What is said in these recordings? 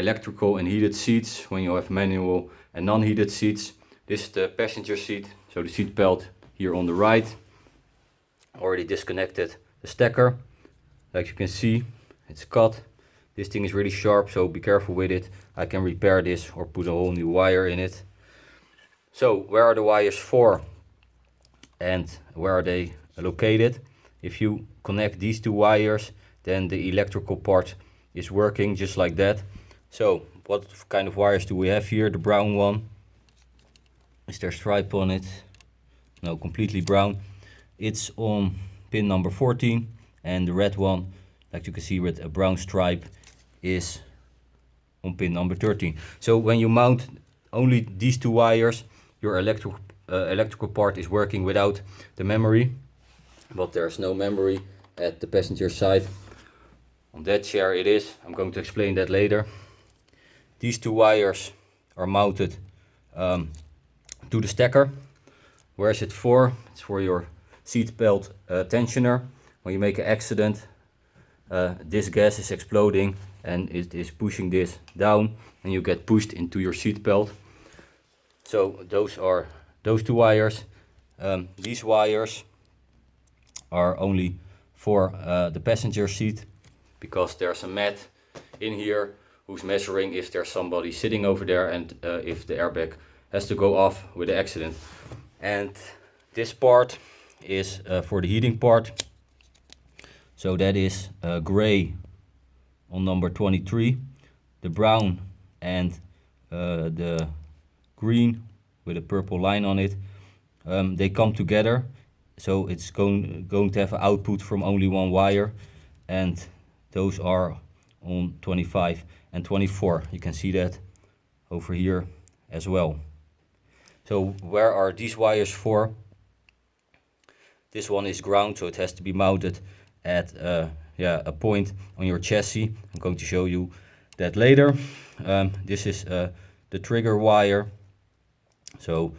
electrical and heated seats when you have manual and non-heated seats. This is the passenger seat, so the seat belt here on the right. Already disconnected the stacker. Like you can see, it's cut. This thing is really sharp, so be careful with it. I can repair this or put a whole new wire in it. So where are the wires for and where are they located? If you connect these two wires, then the electrical part is working just like that. So what kind of wires do we have here? The brown one. Is there a stripe on it? No, completely brown. It's on pin number 14, and the red one, like you can see with a brown stripe, is on pin number 13. So when you mount only these two wires, your electrical part is working without the memory, but there's no memory at the passenger side. On that chair it is. I'm going to explain that later. These two wires are mounted to the stacker. Where is it for? It's for your seat belt tensioner. When you make an accident, this gas is exploding and it is pushing this down and you get pushed into your seat belt. So those are those two wires. These wires are only for the passenger seat, because there's a mat in here who's measuring if there's somebody sitting over there and if the airbag has to go off with the accident. And this part is for the heating part. So that is gray on number 23, the brown and the green with a purple line on it. They come together, so it's going to have an output from only one wire, and those are on 25 and 24. You can see that over here as well. So where are these wires for? This one is ground, so it has to be mounted at a point on your chassis. I'm going to show you that later. This is the trigger wire, so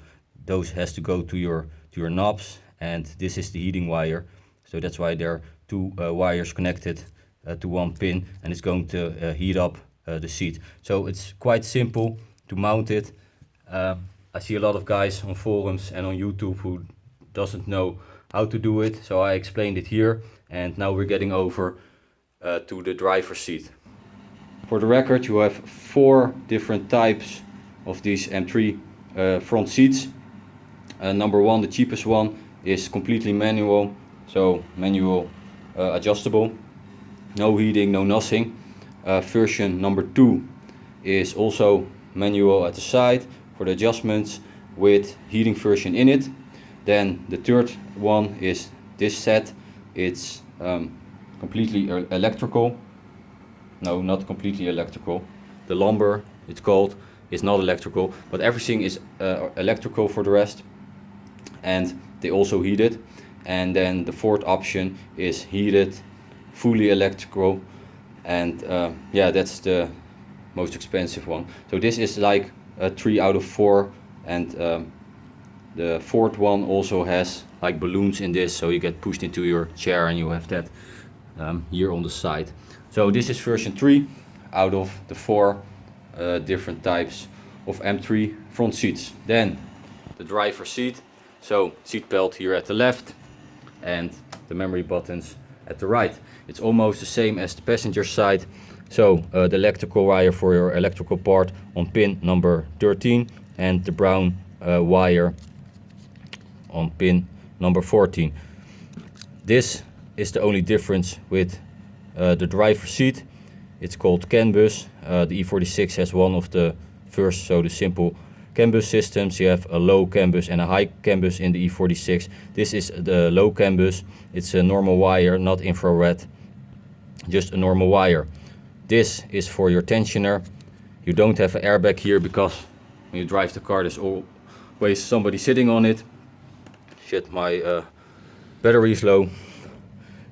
those has to go to your knobs, and this is the heating wire. So that's why there are two wires connected to one pin, and it's going to heat up the seat. So it's quite simple to mount it. I see a lot of guys on forums and on YouTube who doesn't know how to do it, so I explained it here, and now we're getting over to the driver's seat. For the record, you have 4 different types of these M3 front seats. Number 1, the cheapest one, is completely manual, so manual adjustable, no heating, no nothing. Version number 2 is also manual at the side for the adjustments with heating version in it. Then the third one is this set. It's completely electrical. No, not completely electrical. The lumbar, it's called, is not electrical, but everything is electrical for the rest, and they also heat it. And then the fourth option is heated, fully electrical, and yeah, that's the most expensive one. So this is like a 3 out of 4, and the fourth one also has like balloons in this, so you get pushed into your chair and you have that here on the side. So this is version 3 out of the 4 different types of M3 front seats. Then the driver's seat, so seat belt here at the left and the memory buttons at the right. It's almost the same as the passenger side. So the electrical wire for your electrical part on pin number 13, and the brown wire on pin number 14. This is the only difference with the driver's seat. It's called CAN bus. The E46 has one of the first, so the simple CAN bus systems. You have a low CAN bus and a high CAN bus in the E46. This is the low CAN bus. It's a normal wire, not infrared, just a normal wire. This is for your tensioner. You don't have an airbag here because when you drive the car there's always somebody sitting on it. Shit, my battery is low.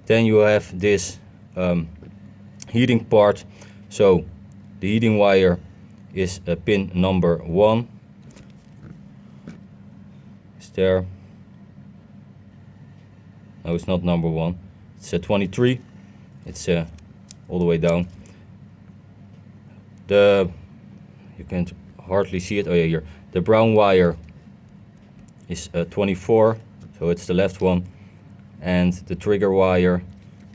Then you have this heating part. So the heating wire is pin number 1. Is there? No, it's not number 1. It's 23. It's all the way down. You can hardly see it. Oh yeah, here. The brown wire is 24, so it's the left one, and the trigger wire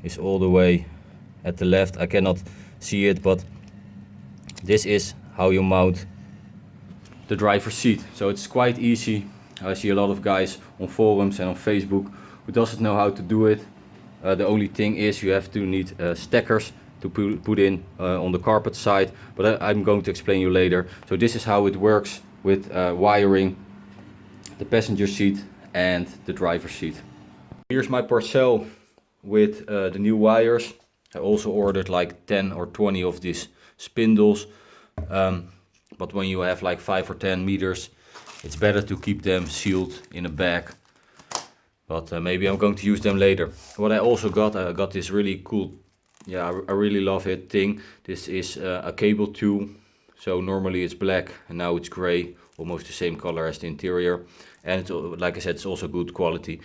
is all the way at the left. I cannot see it, but this is how you mount the driver's seat. So it's quite easy. I see a lot of guys on forums and on Facebook who doesn't know how to do it. The only thing is you have to need stackers to put in on the carpet side, but I'm going to explain you later. So this is how it works with wiring the passenger seat and the driver's seat. Here's my parcel with the new wires. I also ordered like 10 or 20 of these spindles, but when you have like 5 or 10 meters, it's better to keep them sealed in a bag. But maybe I'm going to use them later. What I also got, I got this really cool, yeah, I really love it thing. This is a cable tube. So normally it's black and now it's gray, almost the same color as the interior. And it's, like I said, it's also good quality.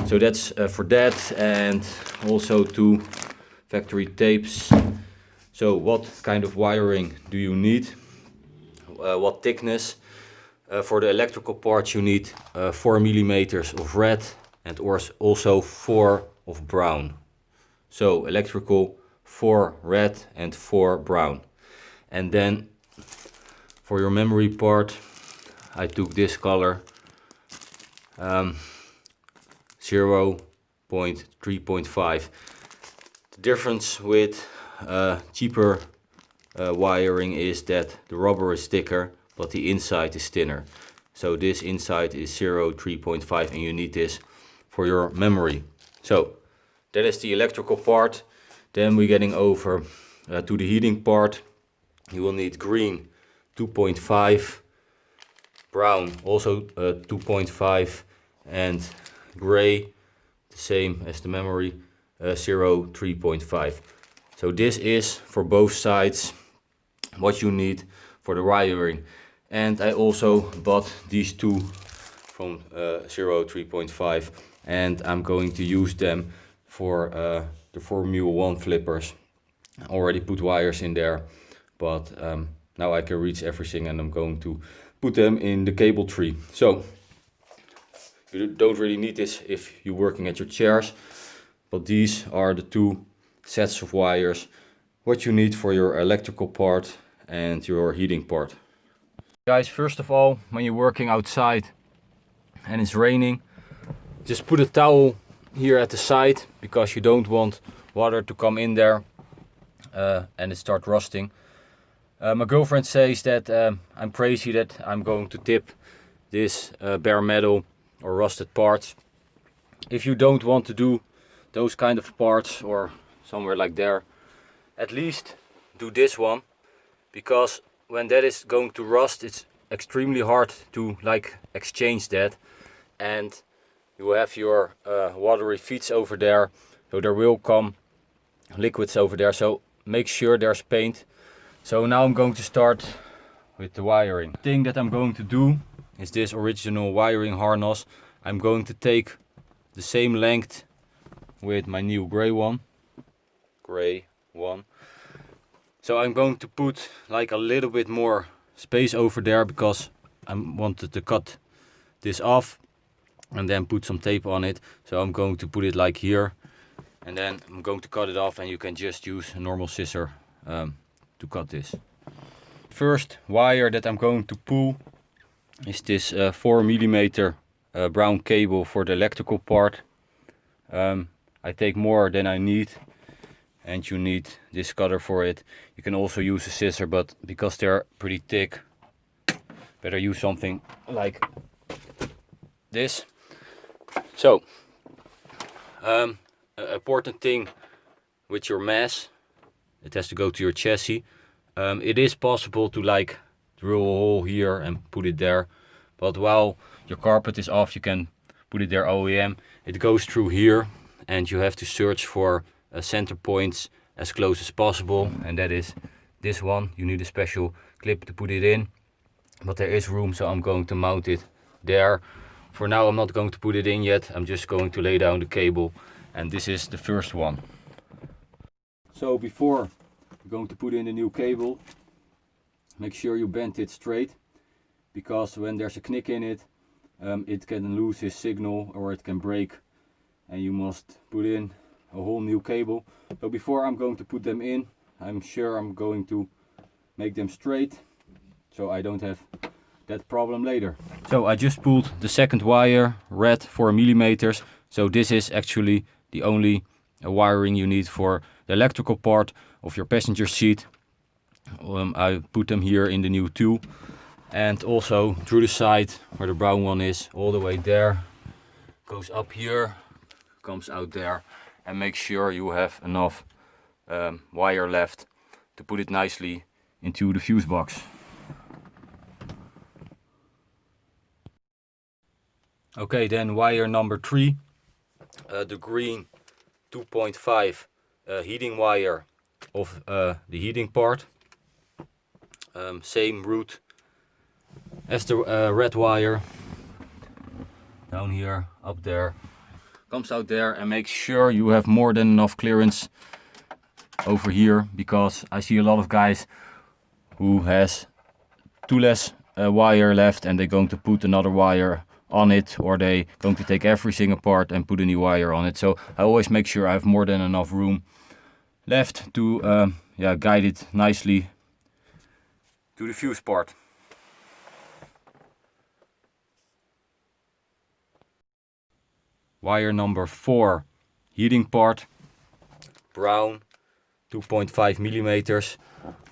So that's for that, and also 2 factory tapes. So what kind of wiring do you need? What thickness? For the electrical parts you need 4 millimeters of red and also 4 of brown. So electrical 4 red and 4 brown. And then for your memory part I took this color, 0.3.5. The difference with cheaper wiring is that the rubber is thicker but the inside is thinner. So this inside is 0.3.5 and you need this for your memory. So that is the electrical part. Then we're getting over to the heating part. You will need green 2.5, brown also 2.5, and gray, the same as the memory, 0.3.5. So this is for both sides what you need for the wiring. And I also bought these 2 from 0.3.5, and I'm going to use them for the Formula 1 flippers. I already put wires in there, but now I can reach everything, and I'm going to put them in the cable tree. So you don't really need this if you're working at your chairs, but these are the 2 sets of wires what you need for your electrical part and your heating part. Guys, first of all, when you're working outside and it's raining, just put a towel here at the side, because you don't want water to come in there and it start rusting. My girlfriend says that I'm crazy that I'm going to tip this bare metal or rusted parts. If you don't want to do those kind of parts or somewhere like there, at least do this one, because when that is going to rust, it's extremely hard to like exchange that, and you have your watery feet over there, so there will come liquids over there, so make sure there's paint. So now I'm going to start with the wiring. The thing that I'm going to do is this original wiring harness. I'm going to take the same length with my new gray one. So I'm going to put like a little bit more space over there, because I wanted to cut this off and then put some tape on it. So I'm going to put it like here, and then I'm going to cut it off, and you can just use a normal scissor to cut this. First wire that I'm going to pull is this 4 millimeter brown cable for the electrical part. I take more than I need, and you need this cutter for it. You can also use a scissor, but because they're pretty thick, better use something like this. So an important thing with your mass, it has to go to your chassis. It is possible to like drill a hole here and put it there, but while your carpet is off, you can put it there OEM. It goes through here, and you have to search for center points as close as possible, and that is this one. You need a special clip to put it in, but there is room, so I'm going to mount it there. For now I'm not going to put it in yet, I'm just going to lay down the cable, and this is the first one. So before we're going to put in the new cable, make sure you bend it straight, because when there's a knick in it, it can lose its signal or it can break, and you must put in a whole new cable. So before I'm going to put them in, I'm sure I'm going to make them straight, so I don't have that problem later. So I just pulled the second wire, red 4 millimeters. So this is actually the only wiring you need for the electrical part of your passenger seat. I put them here in the new tool, and also through the side where the brown one is, all the way there, goes up here, comes out there, and make sure you have enough wire left to put it nicely into the fuse box. Okay, then wire number 3, the green 2.5 heating wire of the heating part. Same route as the red wire, down here, up there, comes out there, and make sure you have more than enough clearance over here, because I see a lot of guys who has too less wire left and they're going to put another wire on it, or they going to take everything apart and put a new wire on it. So I always make sure I have more than enough room left to guide it nicely to the fuse part. Wire number 4, heating part, brown 2.5 millimeters.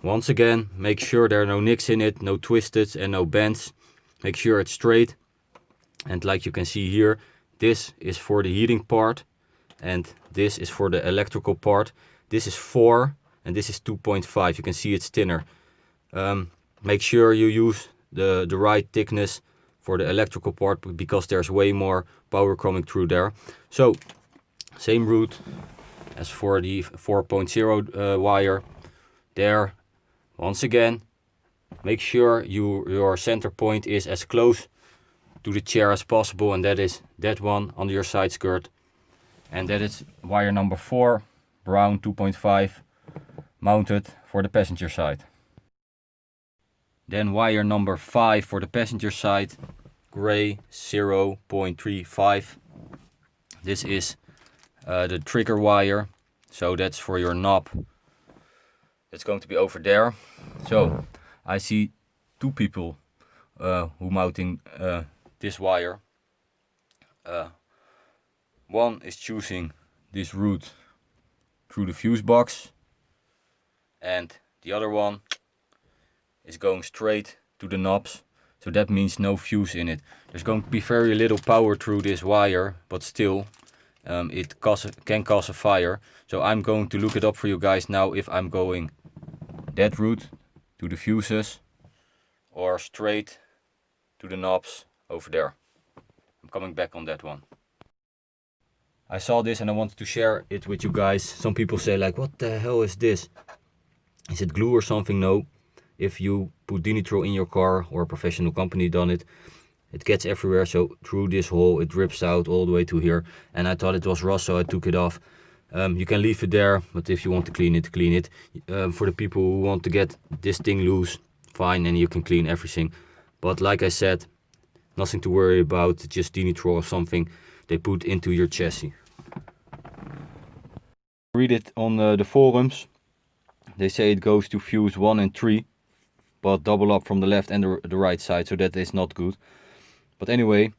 Once again, make sure there are no nicks in it, no twisted and no bends. Make sure it's straight. And like you can see here, this is for the heating part and this is for the electrical part. This is 4 and this is 2.5. You can see it's thinner. Make sure you use the right thickness for the electrical part, because there's way more power coming through there. So same route as for the 4.0 wire there. Once again, make sure your center point is as close to the chair as possible, and that is that one on your side skirt. And that is wire number 4, brown 2.5, mounted for the passenger side. Then wire number 5 for the passenger side, gray 0.35. This is the trigger wire, so that's for your knob. It's going to be over there. So I see 2 people who mounting this wire. One is choosing this route through the fuse box, and the other one is going straight to the knobs. So that means no fuse in it. There's going to be very little power through this wire, but still it can cause a fire. So I'm going to look it up for you guys now, if I'm going that route to the fuses or straight to the knobs over there. I'm coming back on that one. I saw this and I wanted to share it with you guys. Some people say like, what the hell is this? Is it glue or something? No. If you put Dinitro in your car, or a professional company done it, it gets everywhere. So through this hole it drips out all the way to here, and I thought it was rust, so I took it off. You can leave it there, but if you want to clean it, clean it. For the people who want to get this thing loose, fine, and you can clean everything. But like I said, nothing to worry about, just Dinitro or something they put into your chassis. Read it on the forums. They say it goes to fuse 1 and 3, but double up from the left and the right side, so that is not good. But anyway,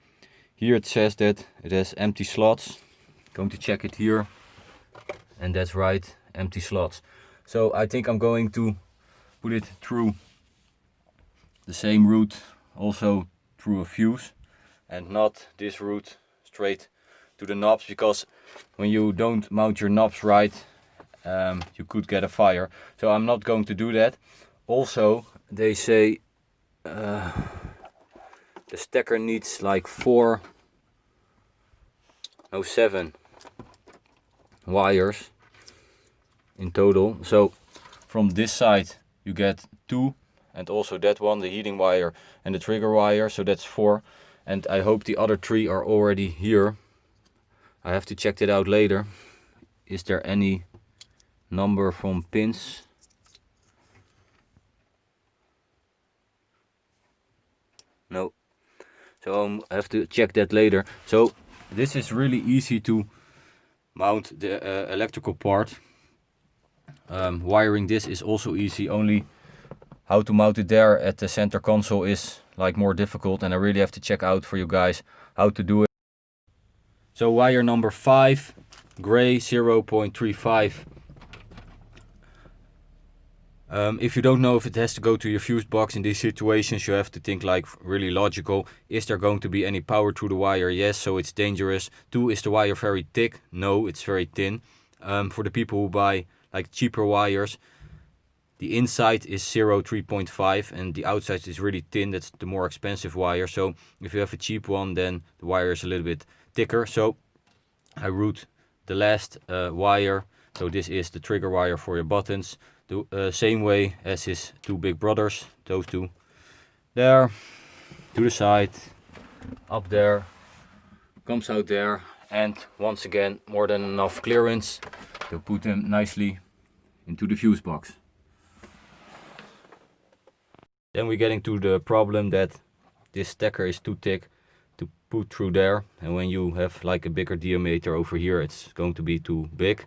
here it says that it has empty slots. Going to check it here, and that's right, empty slots. So I think I'm going to put it through the same route, also through a fuse, and not this route straight to the knobs, because when you don't mount your knobs right, you could get a fire. So I'm not going to do that. Also, they say the stacker needs like 7 wires in total. So from this side you get 2, and also that one, the heating wire and the trigger wire, so that's 4. And I hope the other 3 are already here. I have to check it out later. Is there any number from pins? No. So I have to check that later. So this is really easy to mount the electrical part. Wiring this is also easy, only how to mount it there at the center console is like more difficult, and I really have to check out for you guys how to do it. So wire number 5, gray 0.35. If you don't know if it has to go to your fuse box in these situations, you have to think like really logical. Is there going to be any power through the wire? Yes, so it's dangerous. 2, is the wire very thick? No, it's very thin. For the people who buy like cheaper wires, the inside is 3.5 and the outside is really thin. That's the more expensive wire. So if you have a cheap one, then the wire is a little bit thicker. So I route the last wire. So this is the trigger wire for your buttons. The same way as his 2 big brothers, those 2. There, to the side, up there, comes out there, and once again more than enough clearance to put them nicely into the fuse box. Then we're getting to the problem that this stacker is too thick to put through there, and when you have like a bigger diameter over here, it's going to be too big.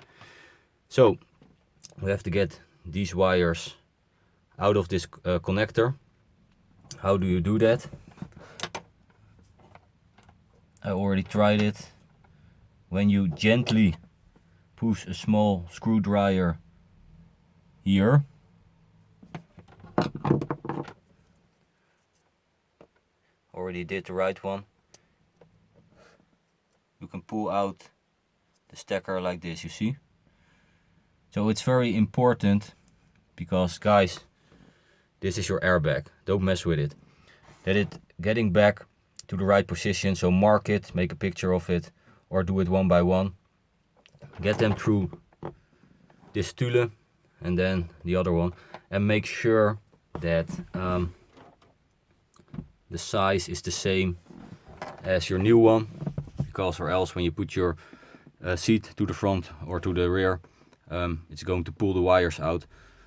So we have to get these wires out of this connector. How do you do that? I already tried it. When you gently push a small screwdriver here, already did the right one, you can pull out the stacker like this, you see? So it's very important, because guys, this is your airbag, don't mess with it, that it getting back to the right position. So mark it, make a picture of it, or do it one by one. Get them through this tule and then the other one, and make sure that the size is the same as your new one, because or else when you put your seat to the front or to the rear, it's going to pull the wires out.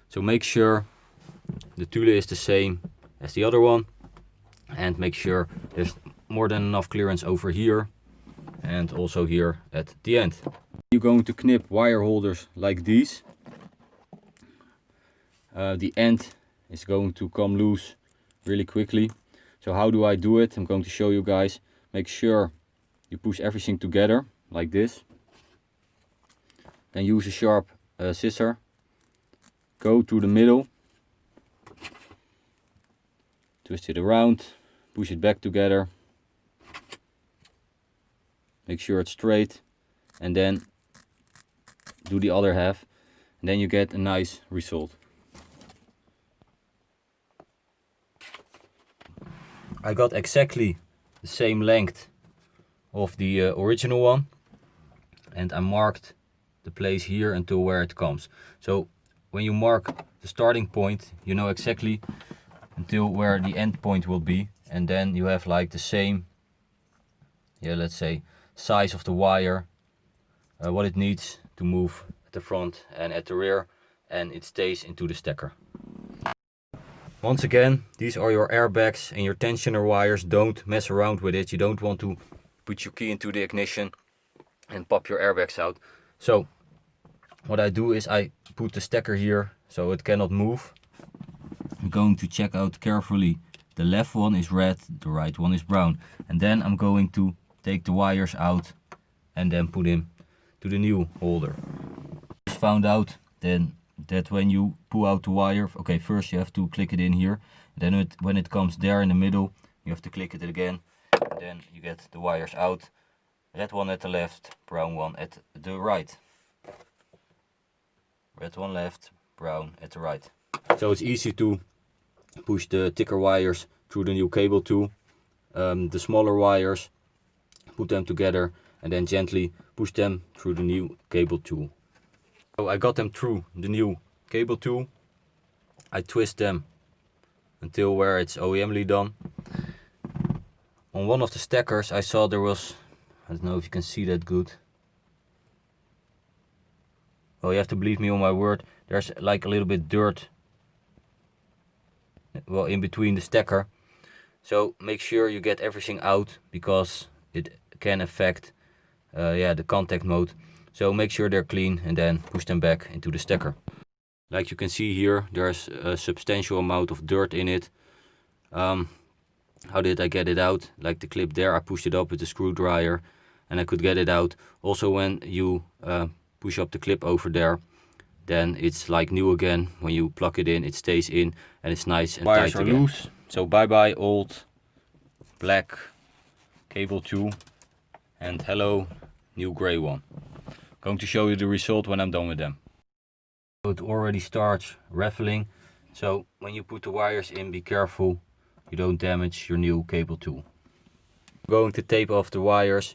So make sure the tule is the same as the other one, and make sure there's more than enough clearance over here and also here at the end. You're going to knip wire holders like these. The end is going to come loose really quickly. So how do I do it? I'm going to show you guys. Make sure you push everything together like this. Then use a sharp scissor. Go to the middle. Twist it around. Push it back together. Make sure it's straight. And then do the other half. And then you get a nice result. I got exactly the same length of the original one, and I marked the place here until where it comes. So when you mark the starting point, you know exactly until where the end point will be, and then you have like the same, let's say, size of the wire, what it needs to move at the front and at the rear, and it stays into the stacker. Once again, these are your airbags and your tensioner wires. Don't mess around with it. You don't want to put your key into the ignition and pop your airbags out. So what I do is I put the stacker here so it cannot move. I'm going to check out carefully. The left one is red, the right one is brown. And then I'm going to take the wires out and then put them to the new holder. Just found out then that when you pull out the wire, okay, first you have to click it in here, then when it comes there in the middle, you have to click it again, and then you get the wires out. Red one at the left, brown one at the right. Red one left, brown at the right. So it's easy to push the thicker wires through the new cable tool. The smaller wires, put them together and then gently push them through the new cable tool. So I got them through the new cable tool. I twist them until where it's OEMly done. On one of the stackers I saw there was, I don't know if you can see that good. Well, you have to believe me on my word, there's like a little bit dirt, well, in between the stacker. So make sure you get everything out, because it can affect the contact mode. So make sure they're clean and then push them back into the stacker. Like you can see here, there's a substantial amount of dirt in it. How did I get it out? Like the clip there, I pushed it up with a screwdriver and I could get it out. Also, when you push up the clip over there, then it's like new again. When you plug it in, it stays in and it's nice and tight again. Wires are loose, so bye bye old black cable 2 and hello new gray one. Going to show you the result when I'm done with them. It already starts raffling, so when you put the wires in, be careful you don't damage your new cable 2. I'm going to tape off the wires.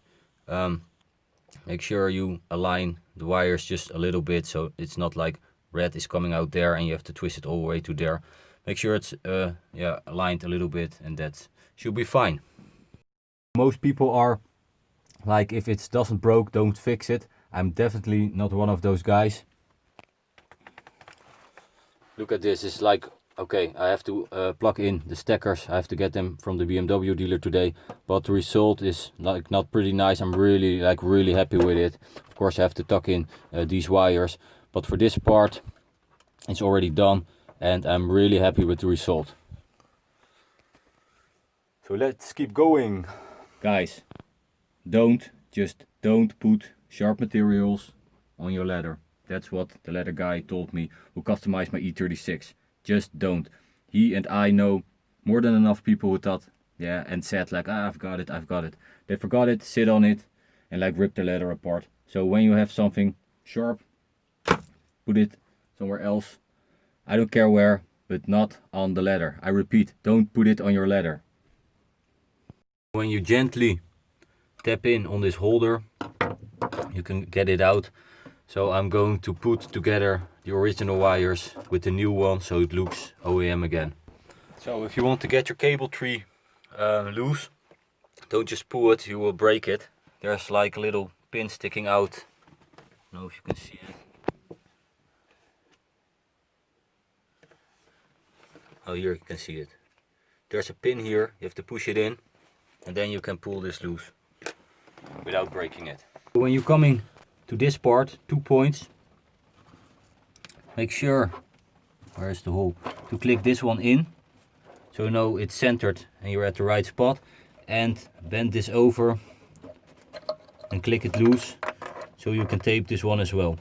Make sure you align the wires just a little bit, so it's not like red is coming out there and you have to twist it all the way to there. Make sure it's aligned a little bit, and that should be fine. Most people are like, if it doesn't broke, don't fix it. I'm definitely not one of those guys. Look at this. It's like, okay, I have to plug in the stackers. I have to get them from the BMW dealer today, but the result is like not pretty nice. I'm really happy with it. Of course I have to tuck in these wires, but for this part it's already done and I'm really happy with the result. So let's keep going. Guys, don't put sharp materials on your ladder. That's what the ladder guy told me who customized my E36. Just don't. He and I know more than enough people who thought, yeah, and said like, I've got it. They forgot it, sit on it, and like rip the ladder apart. So when you have something sharp, put it somewhere else. I don't care where, but not on the ladder. I repeat, don't put it on your ladder. When you gently tap in on this holder, you can get it out. So I'm going to put together the original wires with the new one, so it looks OEM again. So if you want to get your cable tree loose, don't just pull it, you will break it. There's like a little pin sticking out. I don't know if you can see it. Oh, here you can see it. There's a pin here, you have to push it in and then you can pull this loose without breaking it. When you're coming to this part, 2 points, make sure, where's the hole, to click this one in, so you know it's centered and you're at the right spot, and bend this over and click it loose, so you can tape this one as well.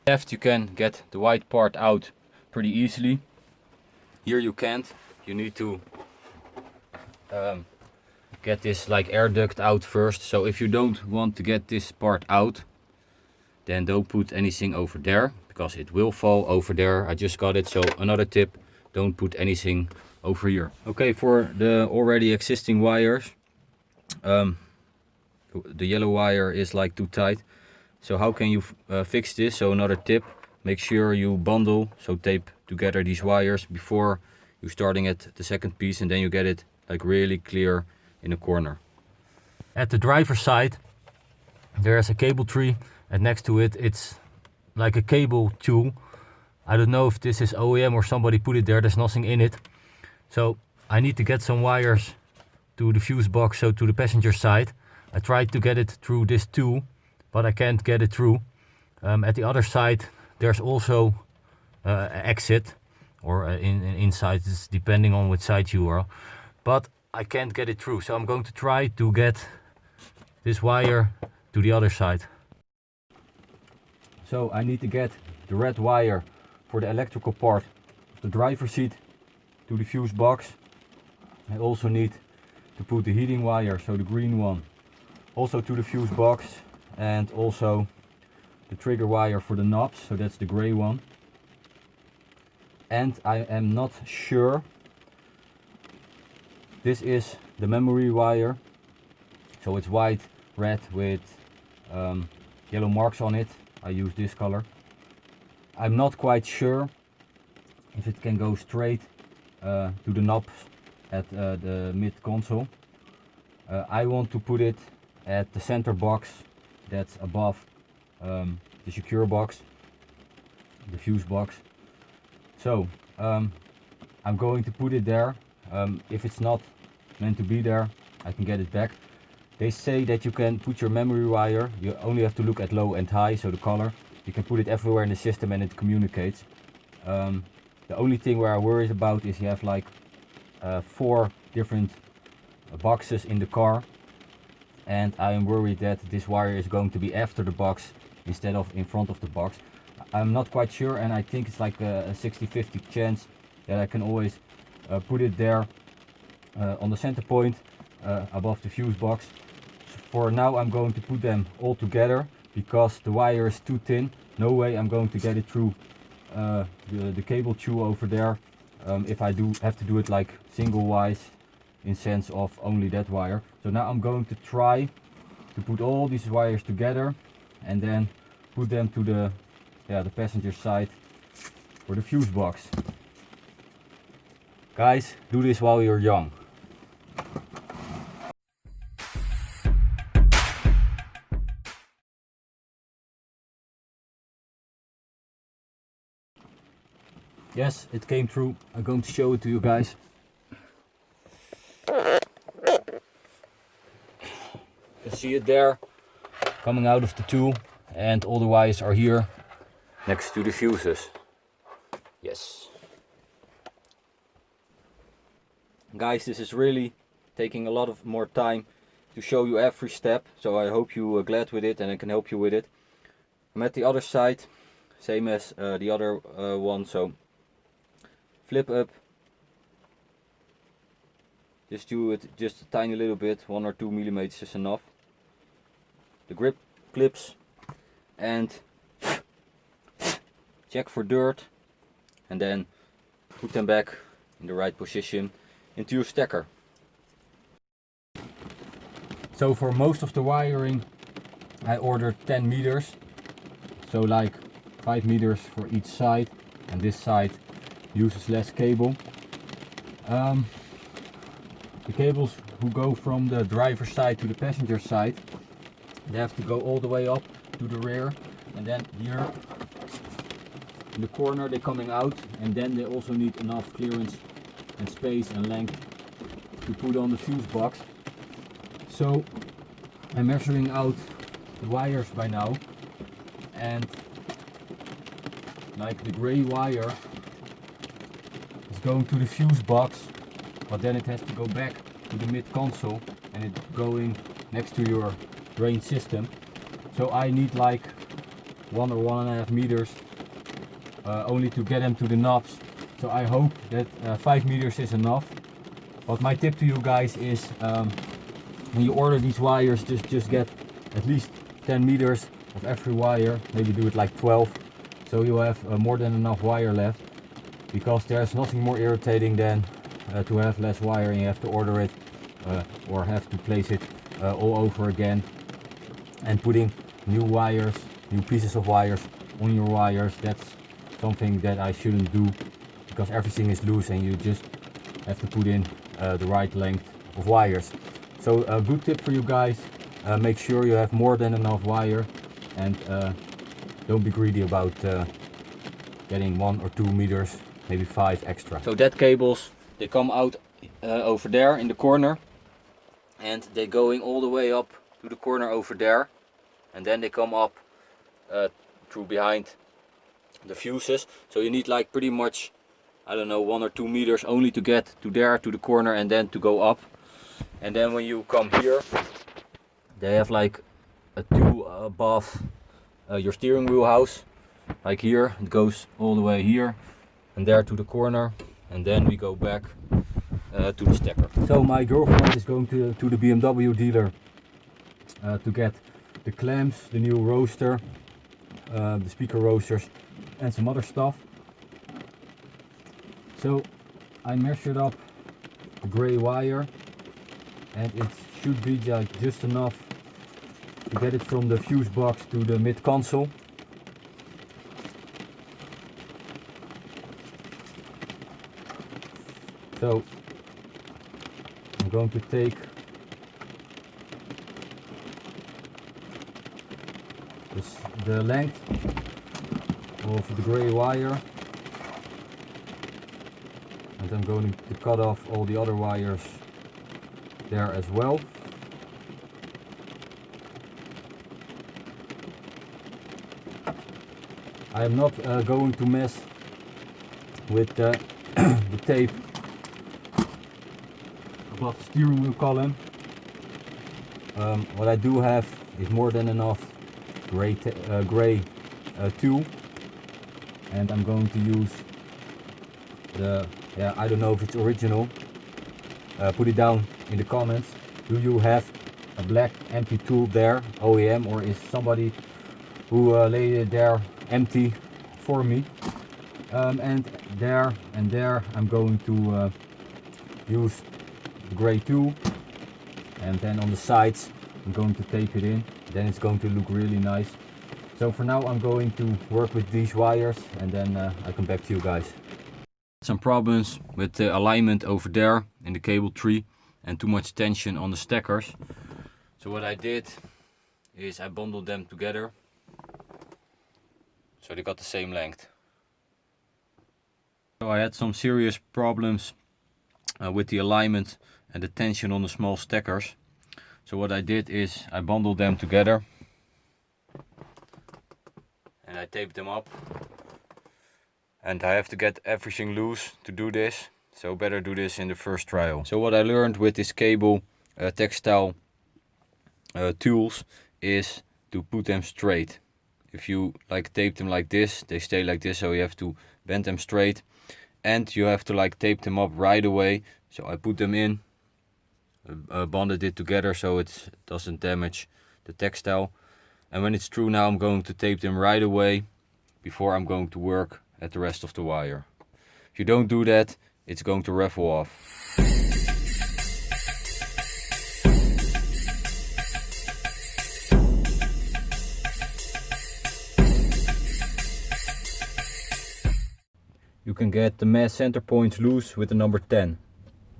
Left you can get the white part out pretty easily. Here you can't, you need to get this like air duct out first. So if you don't want to get this part out, then don't put anything over there, because it will fall over there. I just got it, so another tip, don't put anything over here. Okay, for the already existing wires, the yellow wire is like too tight. So how can you fix this? So another tip, make sure you bundle, so tape together these wires before you starting at the second piece, and then you get it like really clear in the corner. At the driver's side there's a cable tree, and next to it it's like a cable tool. I don't know if this is OEM or somebody put it there, there's nothing in it. So I need to get some wires to the fuse box, so to the passenger side. I tried to get it through this tool, but I can't get it through. At the other side there's also an exit, or inside, it's depending on which side you are, but I can't get it through. So I'm going to try to get this wire to the other side. So I need to get the red wire for the electrical part of the driver's seat to the fuse box. I also need to put the heating wire, so the green one, also to the fuse box, and also the trigger wire for the knobs, so that's the gray one. And I am not sure, this is the memory wire, so it's white, red with yellow marks on it. I use this color. I'm not quite sure if it can go straight to the knobs at the mid console. I want to put it at the center box that's above the secure box, the fuse box. So I'm going to put it there. If it's not meant to be there, I can get it back. They say that you can put your memory wire, you only have to look at low and high, so the color. You can put it everywhere in the system and it communicates. The only thing where I worry about is you have like 4 different boxes in the car, and I am worried that this wire is going to be after the box instead of in front of the box. I'm not quite sure, and I think it's like a 60-50 chance that I can always put it there on the center point above the fuse box. So for now I'm going to put them all together because the wire is too thin. No way I'm going to get it through the cable chew over there if I do have to do it like single wise in sense of only that wire. So now I'm going to try to put all these wires together and then put them to the passenger side for the fuse box. Guys, do this while you're young. Yes, it came through. I'm going to show it to you guys. You can see it there coming out of the tool, and all the wires are here next to the fuses. Yes. Guys, this is really taking a lot of more time to show you every step, so I hope you are glad with it and I can help you with it. I'm at the other side, same as the other one, so flip up, just do it just a tiny little bit, 1 or 2 millimeters is enough. The grip clips, and check for dirt, and then put them back in the right position into your stacker. So for most of the wiring I ordered 10 meters, so like 5 meters for each side, and this side uses less cable. The cables who go from the driver's side to the passenger side, they have to go all the way up to the rear, and then here in the corner they're coming out, and then they also need enough clearance and space and length to put on the fuse box. So I'm measuring out the wires by now, and like the gray wire is going to the fuse box, but then it has to go back to the mid console and it's going next to your drain system. So I need like 1 or 1.5 meters only to get them to the knobs. So I hope that 5 meters is enough. But my tip to you guys is when you order these wires, just get at least 10 meters of every wire, maybe do it like 12, so you have more than enough wire left, because there's nothing more irritating than to have less wire and you have to order it or have to place it all over again, and putting new wires, new pieces of wires on your wires. That's something that I shouldn't do, because everything is loose and you just have to put in the right length of wires. So a good tip for you guys, make sure you have more than enough wire, and don't be greedy about getting 1 or 2 meters, maybe 5 extra. So that cables, they come out over there in the corner, and they're going all the way up to the corner over there, and then they come up through behind the fuses. So you need like pretty much, I don't know, 1 or 2 meters only to get to there, to the corner, and then to go up. And then when you come here, they have like a tool above your steering wheel house, like here. It goes all the way here and there to the corner, and then we go back to the stacker. So my girlfriend is going to the BMW dealer to get the clamps, the new roaster, the speaker roasters, and some other stuff. So I measured up the gray wire, and it should be just enough to get it from the fuse box to the mid console. So I'm going to take the length of the gray wire, and I'm going to cut off all the other wires there as well. I am not going to mess with the tape above the steering wheel column. What I do have is more than enough gray tool, and I'm going to use the, I don't know if it's original, put it down in the comments. Do you have a black empty tool there, OEM, or is somebody who laid it there empty for me? And there I'm going to use the gray tool, and then on the sides I'm going to tape it in. Then it's going to look really nice. So for now I'm going to work with these wires, and then I come back to you guys. Some problems with the alignment over there in the cable tree and too much tension on the stackers. So what I did is I bundled them together so they got the same length. So I had some serious problems with the alignment and the tension on the small stackers. So what I did is I bundled them together and I taped them up. And I have to get everything loose to do this, so better do this in the first trial. So what I learned with this cable textile tools is to put them straight. If you like tape them like this, they stay like this, so you have to bend them straight. And you have to like tape them up right away. So I put them in, bonded it together so it doesn't damage the textile. And when it's true now, I'm going to tape them right away before I'm going to work at the rest of the wire. If you don't do that, it's going to raffle off. You can get the mass center points loose with the number 10.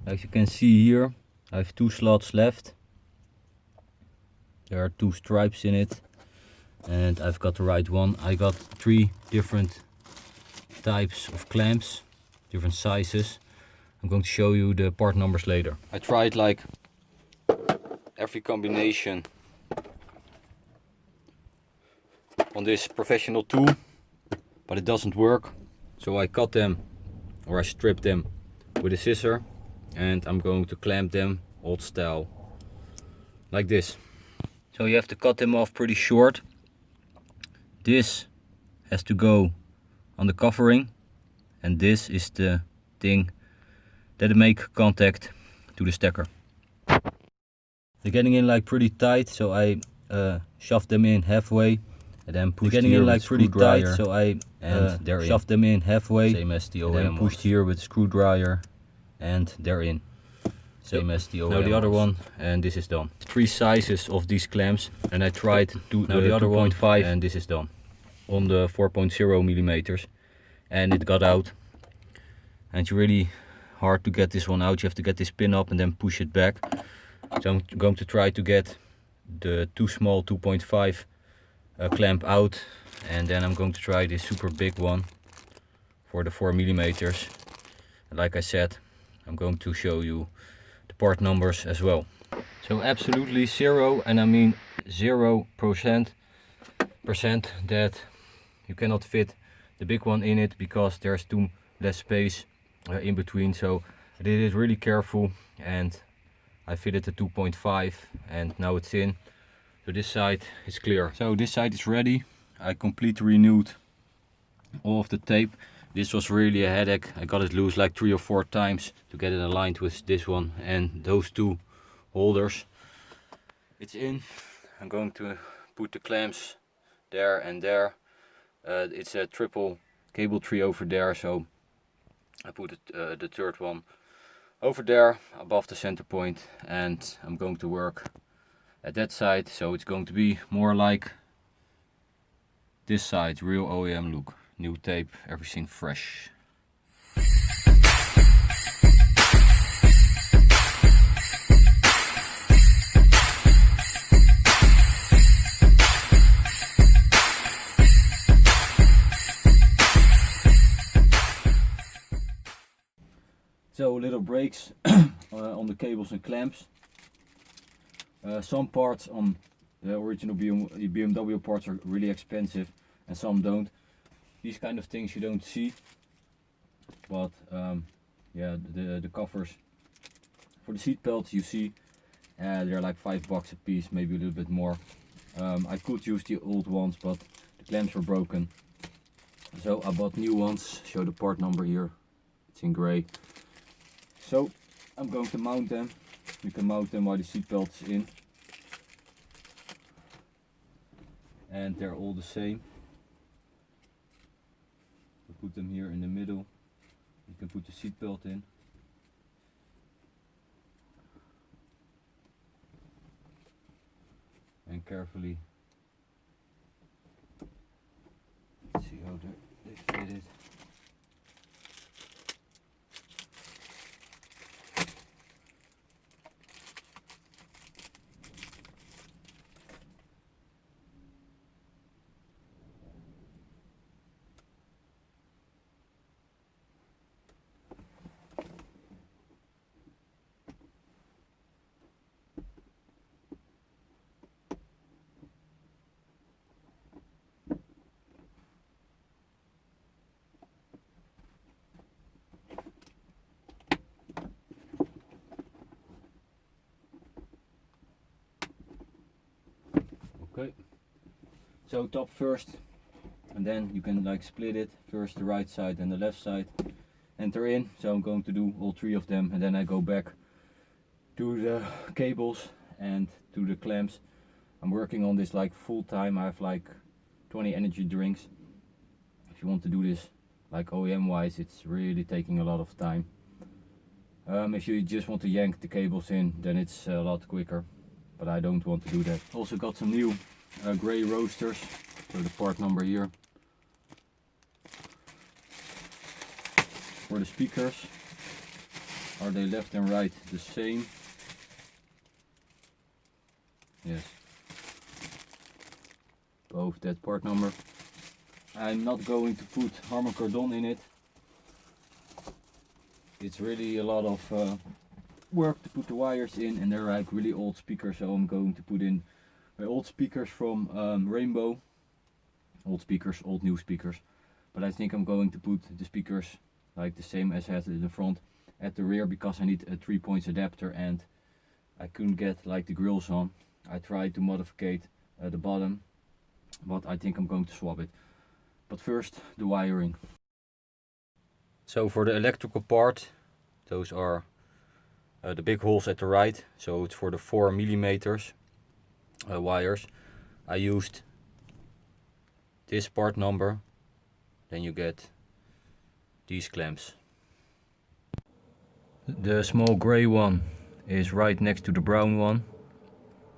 As you can see here, I have 2 slots left. There are 2 stripes in it, and I've got the right one. I got 3 different types of clamps, different sizes. I'm going to show you the part numbers later. I tried like every combination on this professional tool, but it doesn't work. So I cut them, or I stripped them with a scissor, and I'm going to clamp them old style like this. So you have to cut them off pretty short. This has to go on the covering, and this is the thing that make contact to the stacker. They're getting in like pretty tight, so I shoved them in halfway and then pushed here with a screwdriver. So I shoved them in halfway, same as the OEM, and then pushed here with a screwdriver, and they're in. Same as the OEM. Now the other one, and this is done. 3 sizes of these clamps, and I tried to the other 2.5, and this is done on the 4.0 millimeters, and it got out. And it's really hard to get this one out. You have to get this pin up and then push it back. So I'm going to try to get the too small 2.5 clamp out, and then I'm going to try this super big one for the 4 millimeters. And like I said, I'm going to show you the part numbers as well. So absolutely 0, and I mean 0% that you cannot fit the big one in it, because there's too less space in between. So I did it really careful, and I fitted the 2.5, and now it's in. So this side is clear. So this side is ready. I completely renewed all of the tape. This was really a headache. I got it loose like 3 or 4 times to get it aligned with this one and those 2 holders. It's in. I'm going to put the clamps there and there. It's a triple cable tree over there, so I put the third one over there above the center point, and I'm going to work at that side. So it's going to be more like this side, real OEM look. New tape, everything fresh. So little breaks on the cables and clamps. Some parts on the original BMW parts are really expensive and some don't. These kind of things you don't see, but yeah, the covers for the seat belts you see, they're like $5 a piece, maybe a little bit more. I could use the old ones, but the clamps were broken, so I bought new ones. Show the part number here, it's in gray. So I'm going to mount them. You can mount them while the seat belt is in, and they're all the same. Put them here in the middle. You can put the seat belt in. And carefully see how they fit it. Okay, so top first, and then you can like split it, first the right side and the left side, enter in. So I'm going to do all three of them, and then I go back to the cables and to the clamps. I'm working on this like full time. I have like 20 energy drinks. If you want to do this like OEM wise, it's really taking a lot of time. If you just want to yank the cables in, then it's a lot quicker, but I don't want to do that. Also got some new gray roasters, so the part number here. For the speakers, are they left and right the same? Yes, both that part number. I'm not going to put Harman Kardon in it. It's really a lot of work to put the wires in, and they're like really old speakers, so I'm going to put in my old speakers from Rainbow. Old speakers, old new speakers. But I think I'm going to put the speakers like the same as I had in the front at the rear, because I need a 3-point adapter and I couldn't get like the grills on. I tried to modify the bottom, but I think I'm going to swap it. But first, the wiring. So for the electrical part, those are the big holes at the right, so it's for the 4mm wires. I used this part number, then you get these clamps. The small gray one is right next to the brown one,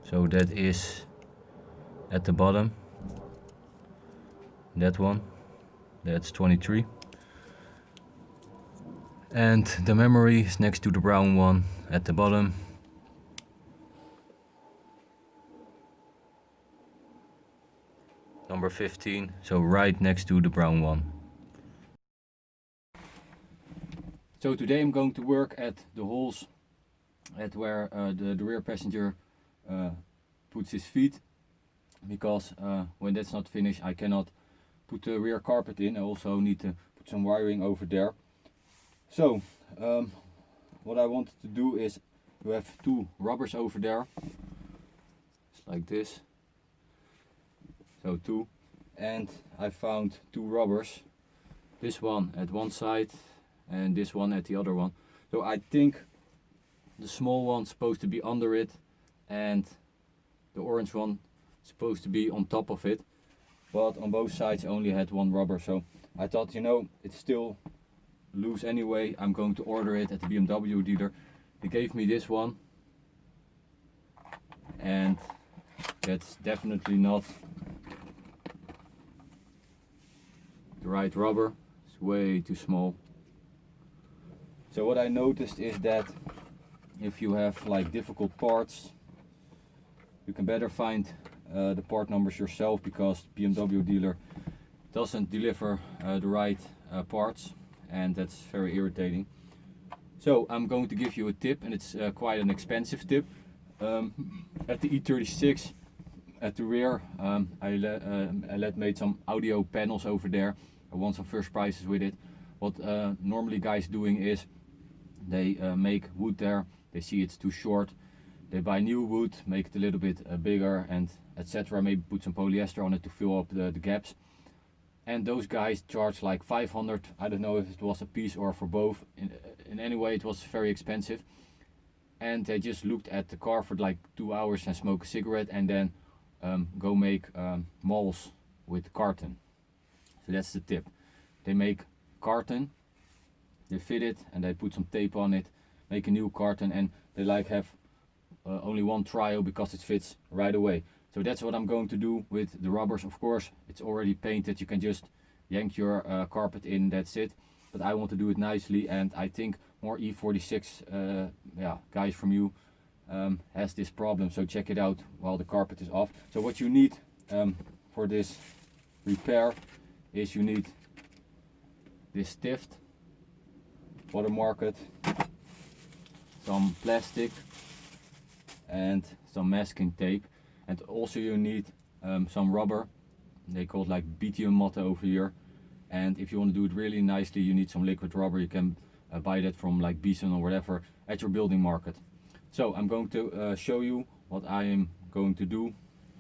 so that is at the bottom. That one, that's 23. And the memory is next to the brown one at the bottom. Number 15, so right next to the brown one. So today I'm going to work at the holes at where the rear passenger puts his feet, because when that's not finished I cannot put the rear carpet in. I also need to put some wiring over there. So what I wanted to do is to have two rubbers over there. It's like this. So two. And I found two rubbers. This one at one side and this one at the other one. So I think the small one's supposed to be under it and the orange one supposed to be on top of it. But on both sides I only had one rubber. So I thought, you know, it's still loose anyway. I'm going to order it at the BMW dealer. They gave me this one, and that's definitely not the right rubber. It's way too small. So what I noticed is that if you have like difficult parts, you can better find the part numbers yourself, because the BMW dealer doesn't deliver the right parts, and that's very irritating. So I'm going to give you a tip, and it's quite an expensive tip. At the E36 at the rear, I made some audio panels over there. I won some first prizes with it. What normally guys doing is they make wood there, they see it's too short, they buy new wood, make it a little bit bigger and etc. Maybe put some polyester on it to fill up the gaps. And those guys charge like 500, I don't know if it was a piece or for both. In any way it was very expensive. And they just looked at the car for like 2 hours and smoke a cigarette and then go make molds with carton. So that's the tip. They make carton, they fit it and they put some tape on it, make a new carton, and they like have only one trial because it fits right away. So that's what I'm going to do with the rubbers. Of course it's already painted, you can just yank your carpet in, that's it. But I want to do it nicely, and I think more E46 guys from you has this problem, so check it out while the carpet is off. So what you need for this repair is you need this stift, watermark it, some plastic and some masking tape, and also you need some rubber. They call it like BTM matte over here. And if you want to do it really nicely, you need some liquid rubber. You can buy that from like Bison or whatever at your building market. So I'm going to show you what I am going to do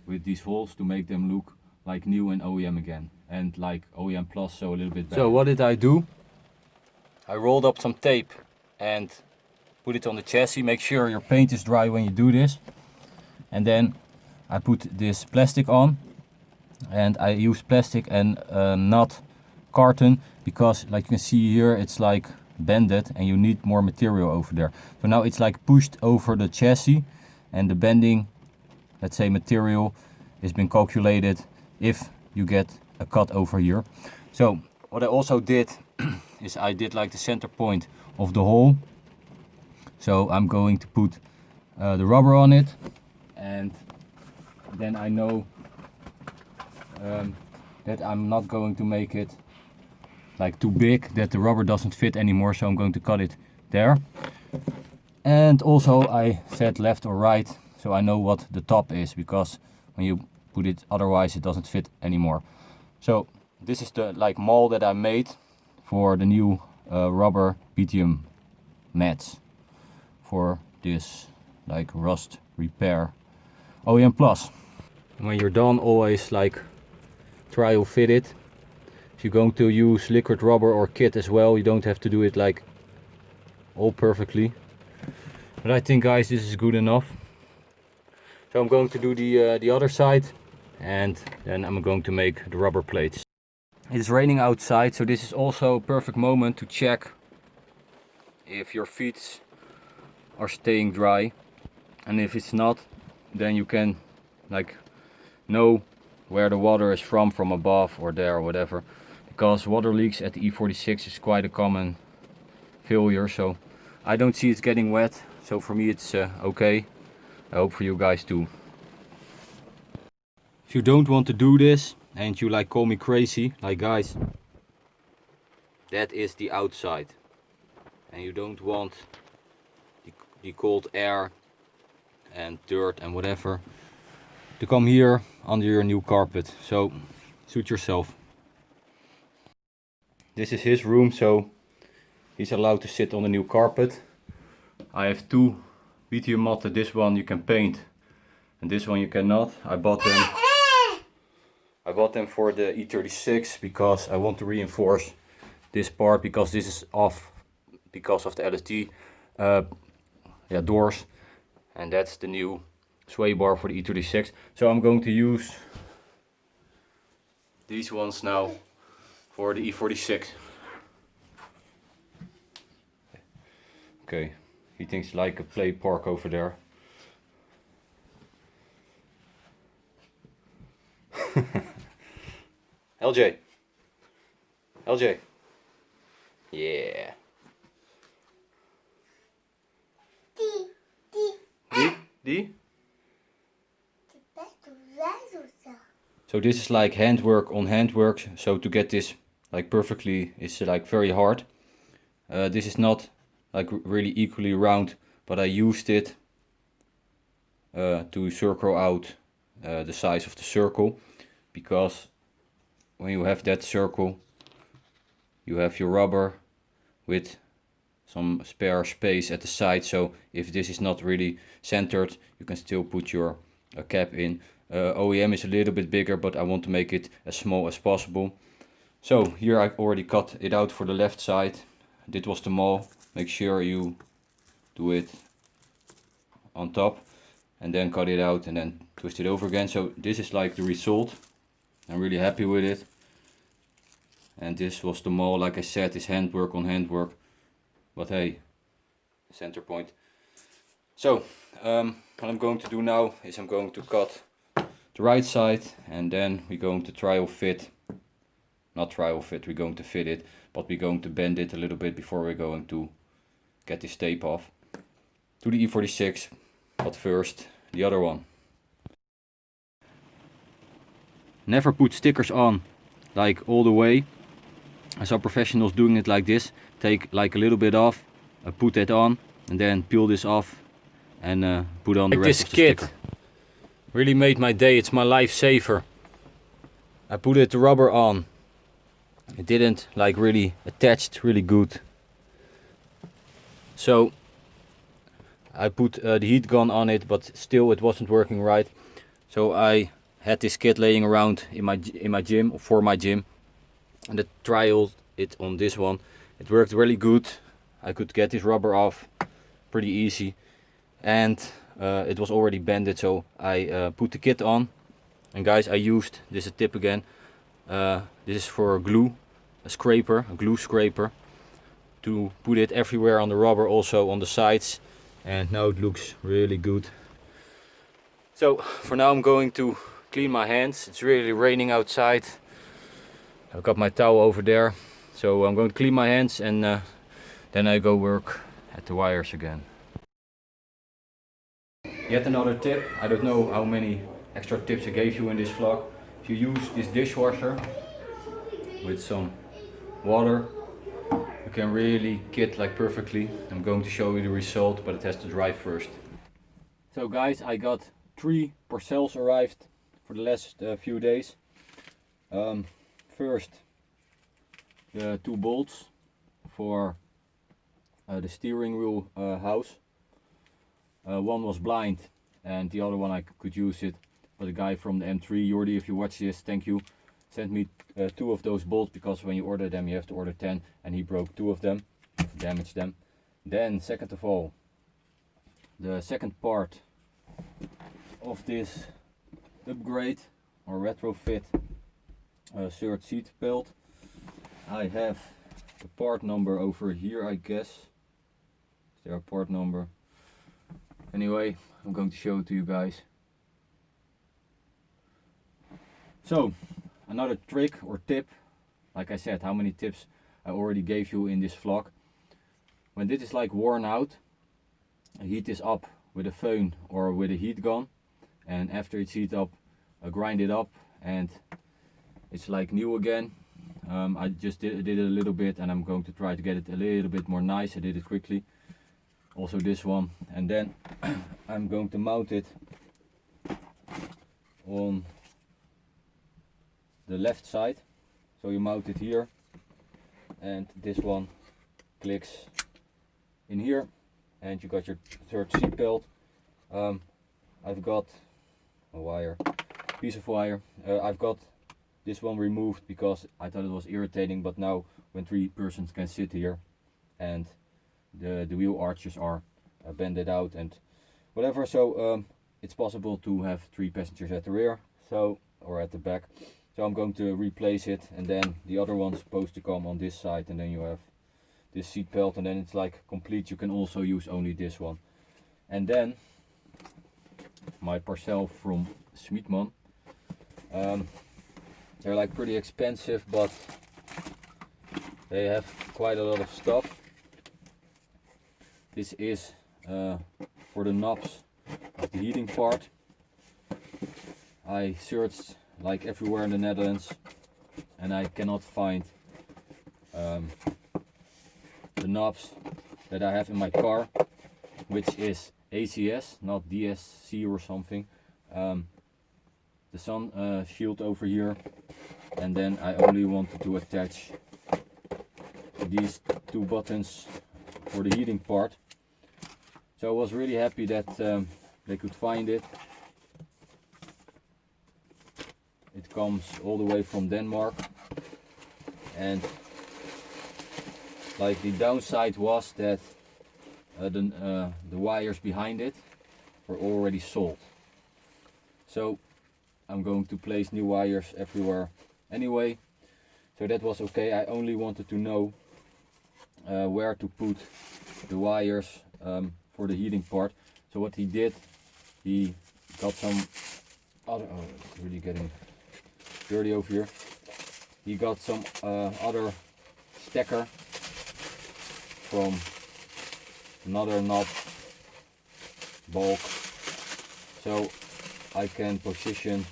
with these holes to make them look like new and OEM again, and like OEM plus, so a little bit better. So what did I do? I rolled up some tape and put it on the chassis. Make sure your paint is dry when you do this. And then I put this plastic on, and I use plastic and not carton, because like you can see here it's like bended and you need more material over there. So now it's like pushed over the chassis, and the bending, let's say, material has been calculated if you get a cut over here. So what I also did is I did like the center point of the hole. So I'm going to put the rubber on it, and then I know that I'm not going to make it like too big that the rubber doesn't fit anymore, so I'm going to cut it there. And also I said left or right, so I know what the top is, because when you put it otherwise it doesn't fit anymore. So this is the like mold that I made for the new rubber BTM mats for this like rust repair OEM plus. When you're done, always like trial fit it. If you're going to use liquid rubber or kit as well, you don't have to do it like all perfectly. But I think, guys, this is good enough. So I'm going to do the other side, and then I'm going to make the rubber plates. It's raining outside, so this is also a perfect moment to check if your feet are staying dry. And if it's not, then you can like know where the water is from above or there or whatever. Because water leaks at the E46 is quite a common failure, so I don't see it's getting wet, so for me it's okay. I hope for you guys too. If you don't want to do this and you like call me crazy, like guys, that is the outside, and you don't want the cold air and dirt and whatever to come here under your new carpet, so suit yourself. This is his room, so he's allowed to sit on the new carpet. I have two BTM matte. This one you can paint and this one you cannot. I bought them for the E36 because I want to reinforce this part, because this is off because of the LSD doors, and that's the new sway bar for the E36. So I'm going to use these ones now for the E46. Okay, he thinks like a play park over there. LJ. LJ. Yeah. Die? So this is like handwork on handwork. So to get this like perfectly is like very hard. This is not like really equally round, but I used it to circle out the size of the circle, because when you have that circle you have your rubber with some spare space at the side, so if this is not really centered you can still put your cap in. OEM is a little bit bigger, but I want to make it as small as possible. So here I've already cut it out for the left side. This was the mall. Make sure you do it on top and then cut it out and then twist it over again. So this is like the result. I'm really happy with it. And this was the mall. Like I said, it's handwork on handwork, but hey, center point. So what I'm going to do now is I'm going to cut the right side, and then we're going to trial fit. Not trial fit, we're going to fit it, but we're going to bend it a little bit before we're going to get this tape off to the E46. But first, the other one. Never put stickers on like all the way. I saw professionals doing it like this. Take like a little bit off, put that on, and then peel this off and put on the rest of the sticker. Really made my day. It's my lifesaver. I put the rubber on. It didn't like really attached really good. So I put the heat gun on it, but still it wasn't working right. So I had this kit laying around in my gym, or for my gym, and I trialed it on this one. It worked really good. I could get this rubber off pretty easy, and it was already bended, so I put the kit on. And guys, I used this is a tip again. This is for glue, a glue scraper, to put it everywhere on the rubber, also on the sides, and now it looks really good. So for now I'm going to clean my hands. It's really raining outside. I've got my towel over there, so I'm going to clean my hands, and then I go work at the wires again. Yet another tip. I don't know how many extra tips I gave you in this vlog. If you use this dishwasher with some water, you can really kit like perfectly. I'm going to show you the result, but it has to dry first. So guys, I got 3 parcels arrived for the last few days. First, the 2 bolts for the steering wheel house. One was blind and the other one I could use it, but the guy from the M3, Jordi, if you watch this, thank you, sent me 2 of those bolts, because when you order them you have to order 10, and he broke 2 of them, damaged them. Then second of all, the second part of this upgrade or retrofit third seat belt, I have the part number over here, I guess. Is there a part number? Anyway, I'm going to show it to you guys. So, another trick or tip, like I said, how many tips I already gave you in this vlog. When this is like worn out, heat this up with a phone or with a heat gun, and after it's heated up, grind it up, and it's like new again. I just did it a little bit, and I'm going to try to get it a little bit more nice. I did it quickly. Also this one, and then I'm going to mount it on the left side. So you mount it here, and this one clicks in here, and you got your third seat belt. I've got a wire, piece of wire. I've got this one removed because I thought it was irritating, but now when 3 persons can sit here, and the wheel arches are bended out and whatever, so it's possible to have 3 passengers at the rear, so, or at the back. So I'm going to replace it, and then the other one's supposed to come on this side, and then you have this seat belt, and then it's like complete. You can also use only this one. And then my parcel from Smeetman. They're like pretty expensive, but they have quite a lot of stuff. This is for the knobs of the heating part. I searched like everywhere in the Netherlands, and I cannot find the knobs that I have in my car, which is ACS, not DSC or something. The sun shield over here, and then I only wanted to attach these two buttons for the heating part. So I was really happy that they could find it. It comes all the way from Denmark, and like the downside was that the wires behind it were already sold. So I'm going to place new wires everywhere anyway, so that was okay. I only wanted to know where to put the wires for the heating part. So what he did, he got some other, oh it's really getting dirty over here. He got some other stacker from another knob bulk, so I can position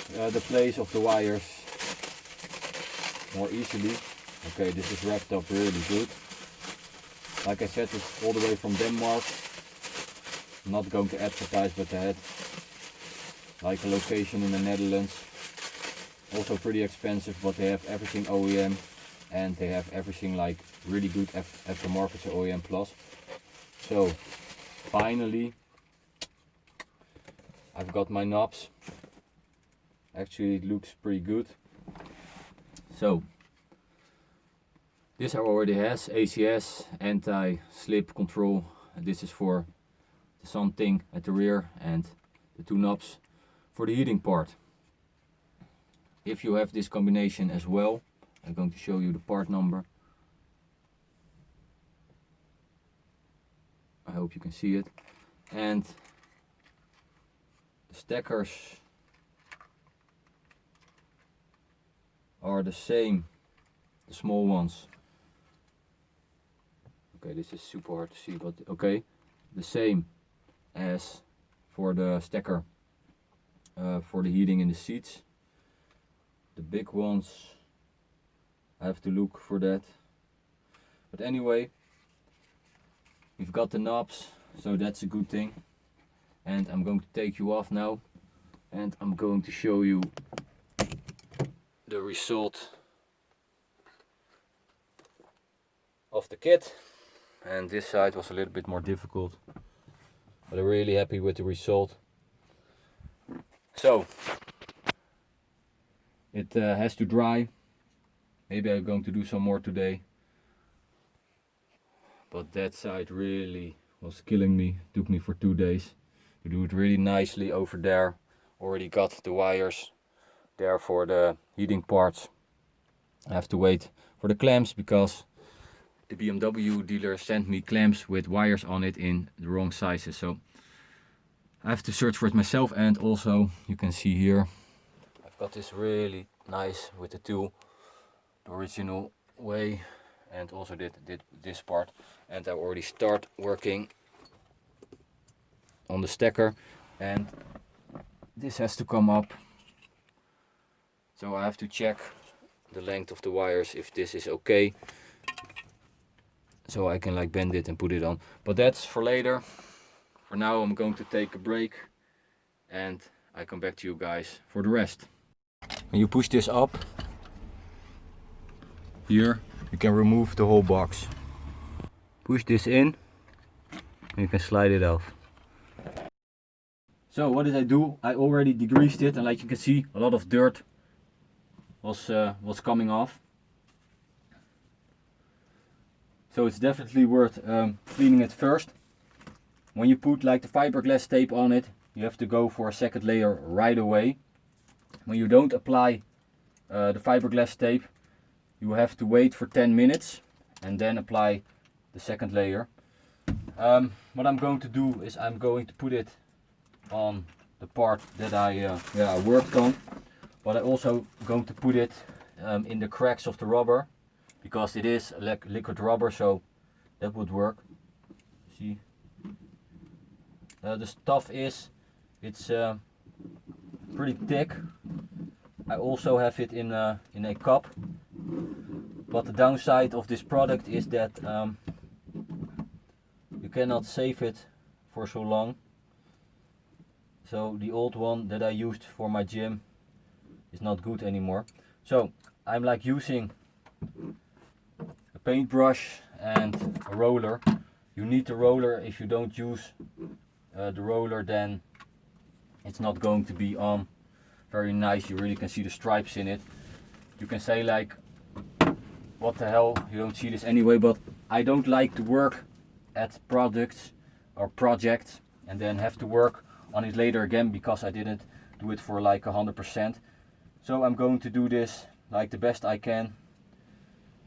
the place of the wires more easily. Okay, this is wrapped up really good. Like I said, it's all the way from Denmark. I'm not going to advertise, but they had like a location in the Netherlands. Also pretty expensive, but they have everything OEM, and they have everything like really good aftermarket, so OEM plus. So finally I've got my knobs. Actually it looks pretty good. So this already has ACS, anti-slip control. This is for the sun thing at the rear, and the two knobs for the heating part. If you have this combination as well, I'm going to show you the part number. I hope you can see it. And the stackers are the same, the small ones. Okay, this is super hard to see, but okay, the same as for the stacker for the heating in the seats. The big ones, I have to look for that. But anyway, we've got the knobs, so that's a good thing. And I'm going to take you off now, and I'm going to show you the result of the kit. And this side was a little bit more difficult, but I'm really happy with the result. So it has to dry. Maybe I'm going to do some more today, but that side really was killing me. It took me for 2 days to do it really nicely over there. Already got the wires there for the heating parts. I have to wait for the clamps because the BMW dealer sent me clamps with wires on it in the wrong sizes, so I have to search for it myself. And also you can see here I've got this really nice with the tool, the original way, and also did this part. And I already start working on the stacker, and this has to come up, so I have to check the length of the wires if this is okay, so I can like bend it and put it on. But that's for later. For now I'm going to take a break, and I come back to you guys for the rest. When you push this up here, you can remove the whole box. Push this in and you can slide it off. So what did I do? I already degreased it, and like you can see, a lot of dirt was coming off. So it's definitely worth cleaning it first. When you put like the fiberglass tape on it, you have to go for a second layer right away. When you don't apply the fiberglass tape, you have to wait for 10 minutes and then apply the second layer. What I'm going to do is I'm going to put it on the part that I worked on, but I'm also going to put it in the cracks of the rubber, because it is liquid rubber, so that would work. See, the stuff it's pretty thick. I also have it in a cup, but the downside of this product is that cannot save it for so long. So the old one that I used for my gym is not good anymore. So I'm like using a paintbrush and a roller. You need the roller. If you don't use the roller, then it's not going to be on very nice. You really can see the stripes in it. You can say like, what the hell, you don't see this anyway, but I don't like to work at products or projects and then have to work on it later again because I didn't do it for like 100%. So I'm going to do this like the best I can,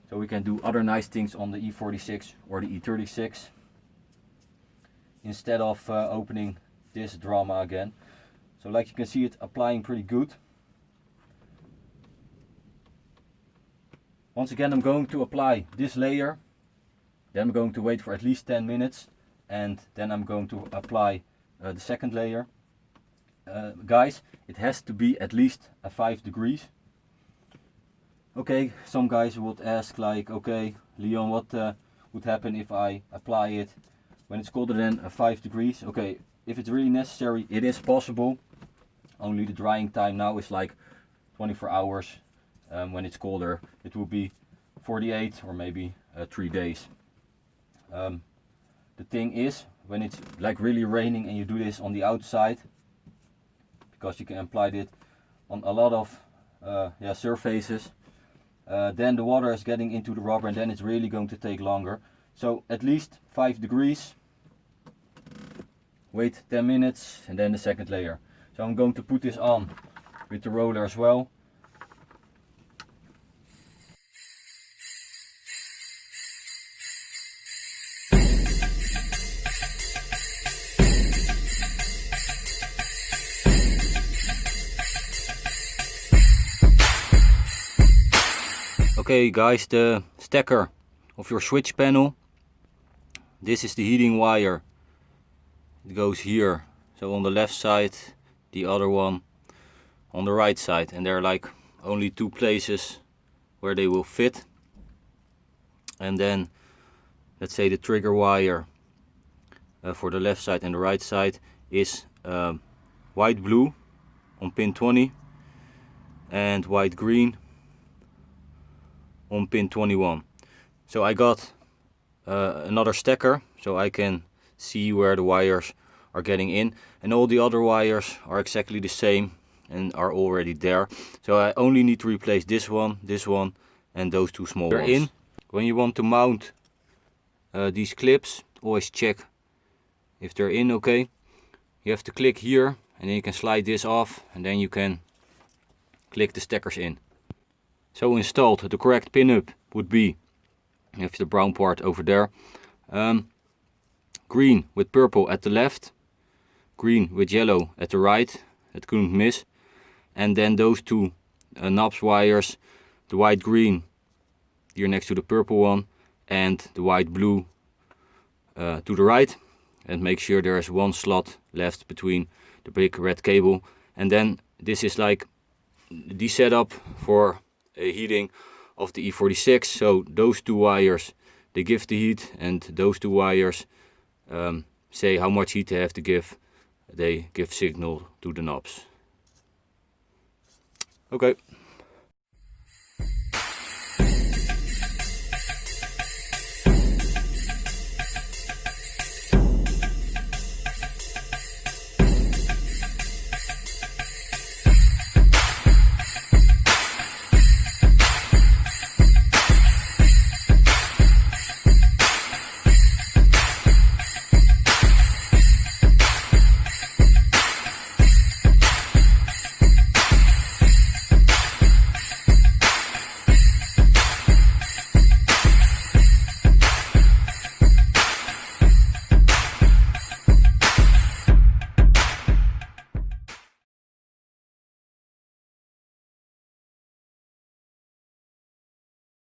so we can do other nice things on the E46 or the E36 instead of opening this drama again. So like you can see, it applying pretty good. Once again, I'm going to apply this layer, then I'm going to wait for at least 10 minutes, and then I'm going to apply the second layer. Guys, it has to be at least 5 degrees. Okay, some guys would ask like, okay Leon, what would happen if I apply it when it's colder than 5 degrees? Okay, if it's really necessary, it is possible. Only the drying time now is like 24 hours. When it's colder, it will be 48 or maybe 3 days. The thing is, when it's like really raining and you do this on the outside, because you can apply it on a lot of surfaces, then the water is getting into the rubber and then it's really going to take longer. So at least 5 degrees, wait 10 minutes and then the second layer. So I'm going to put this on with the roller as well. Okay guys, the stacker of your switch panel, this is the heating wire. It goes here, so on the left side, the other one on the right side, and there are like only 2 places where they will fit. And then let's say the trigger wire for the left side and the right side is white blue on pin 20 and white green on pin 21. So I got another stacker so I can see where the wires are getting in, and all the other wires are exactly the same and are already there. So I only need to replace this one, and those 2 small ones. In. When you want to mount these clips, always check if they're in okay. You have to click here and then you can slide this off and then you can click the stackers in. So installed, the correct pinup would be, you have the brown part over there, green with purple at the left, green with yellow at the right, that couldn't miss, and then those 2 knobs wires, the white green here next to the purple one and the white blue to the right, and make sure there is 1 slot left between the big red cable. And then this is like the setup for a heating of the E46. So those 2 wires, they give the heat, and those 2 wires say how much heat they have to give. They give signal to the knobs. Okay.